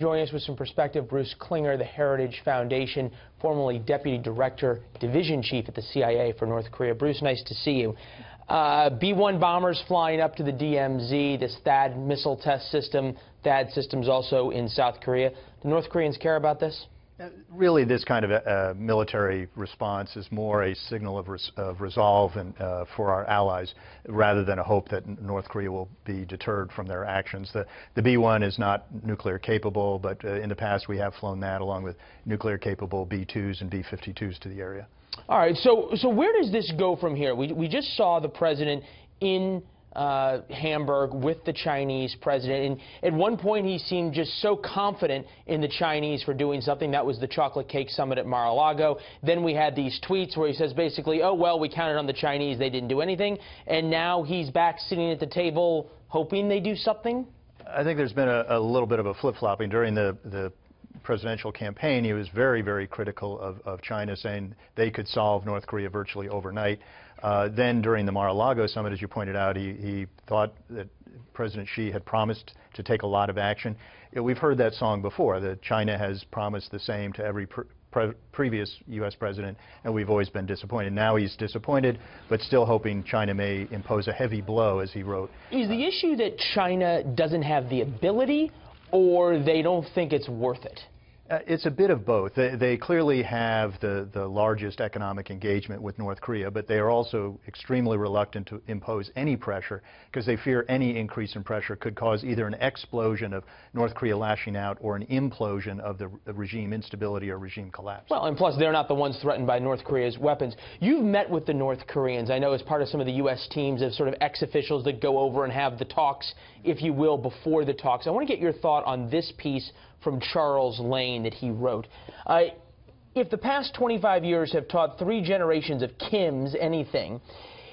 Joining us with some perspective, Bruce Klinger, the Heritage Foundation, formerly Deputy Director, Division Chief at the CIA for North Korea. Bruce, nice to see you. B-1 bombers flying up to the DMZ, this THAAD missile test system. THAAD system's also in South Korea. Do North Koreans care about this? Really, this kind of military response is more a signal of resolve and, for our allies, rather than a hope that North Korea will be deterred from their actions. The B-1 is not nuclear capable, but in the past we have flown that along with nuclear capable B-2s and B-52s to the area. All right, so where does this go from here? We just saw the president in Hamburg with the Chinese president, and at one point he seemed just so confident in the Chinese for doing something. That was the chocolate cake summit at Mar-a-Lago. Then we had these tweets where he says basically, oh well, we counted on the Chinese, they didn't do anything, and now he's back sitting at the table hoping they do something. I think there's been a little bit of a flip-flopping during the presidential campaign. He was very, very critical of China, saying they could solve North Korea virtually overnight. Then during the Mar-a-Lago summit, as you pointed out, he thought that President Xi had promised to take a lot of action. We've heard that song before, that China has promised the same to every previous U.S. president, and we've always been disappointed. Now he's disappointed, but still hoping China may impose a heavy blow, as he wrote. Is the issue that China doesn't have the ability, or they don't think it's worth it? It's a bit of both. They clearly have the largest economic engagement with North Korea, but they are also extremely reluctant to impose any pressure because they fear any increase in pressure could cause either an explosion of North Korea lashing out or an implosion of the regime instability or regime collapse. Well, and plus they're not the ones threatened by North Korea's weapons. You've met with the North Koreans, I know, as part of some of the U.S. teams of sort of ex-officials that go over and have the talks, if you will, before the talks. I want to get your thought on this piece from Charles Lane that he wrote. If the past 25 years have taught 3 generations of Kims anything,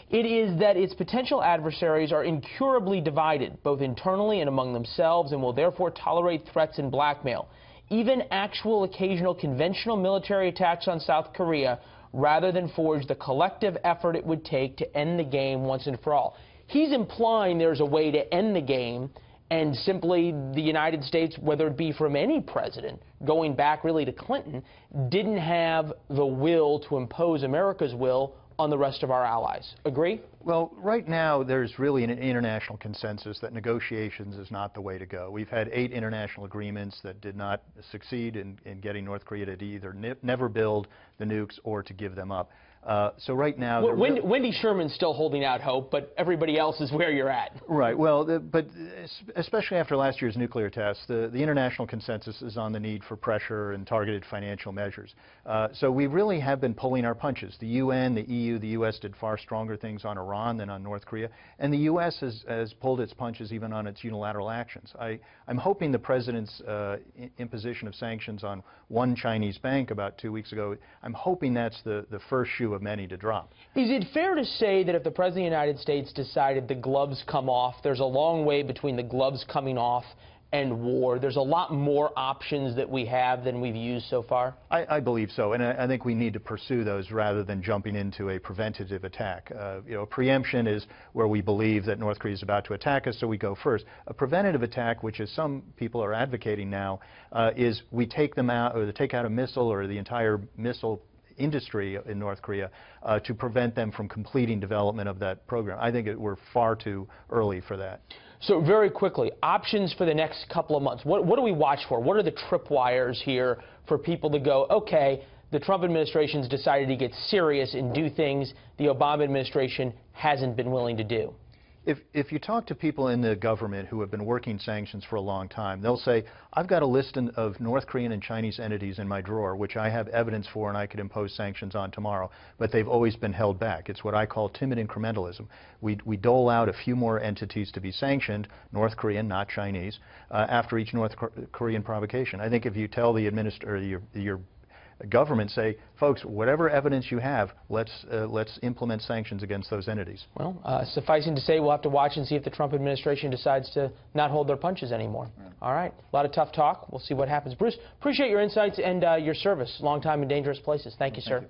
it is that its potential adversaries are incurably divided, both internally and among themselves, and will therefore tolerate threats and blackmail, even actual occasional conventional military attacks on South Korea, rather than forge the collective effort it would take to end the game once and for all. He's implying there's a way to end the game, and simply the United States, whether it be from any president, going back really to Clinton, didn't have the will to impose America's will on the rest of our allies. Agree? Well, right now there's really an international consensus that negotiations is not the way to go. We've had 8 international agreements that did not succeed in getting North Korea to either never build the nukes or to give them up. So right now... Wendy Sherman's still holding out hope, but everybody else is where you're at. Right. Well, but especially after last year's nuclear tests, the international consensus is on the need for pressure and targeted financial measures. So we really have been pulling our punches. The UN, the EU, the U.S. did far stronger things on Iran than on North Korea, and the U.S. has pulled its punches even on its unilateral actions. I'm hoping the president's imposition of sanctions on one Chinese bank about 2 weeks ago, I'm hoping that's the first shoe of many to drop. Is it fair to say that if the President of the United States decided the gloves come off, there's a long way between the gloves coming off and war? There's a lot more options that we have than we've used so far? I believe so, and I think we need to pursue those rather than jumping into a preventative attack. Preemption is where we believe that North Korea is about to attack us, so we go first. A preventative attack, which is some people are advocating now, is we take them out, or take out a missile or the entire missile industry in North Korea to prevent them from completing development of that program. I think we're far too early for that. So very quickly, options for the next couple of months. What do we watch for? What are the tripwires here for people to go, okay, the Trump administration's decided to get serious and do things the Obama administration hasn't been willing to do? If you talk to people in the government who have been working sanctions for a long time, they'll say, I've got a list of North Korean and Chinese entities in my drawer, which I have evidence for and I could impose sanctions on tomorrow, but they've always been held back. It's what I call timid incrementalism. We dole out a few more entities to be sanctioned, North Korean, not Chinese, after each North Korean provocation. I think if you tell the your government, say, folks, whatever evidence you have, let's implement sanctions against those entities. Well, sufficing to say, we'll have to watch and see if the Trump administration decides to not hold their punches anymore. Yeah. All right. A lot of tough talk. We'll see what happens. Bruce, appreciate your insights and your service. Long time in dangerous places. Thank you, sir. Thank you.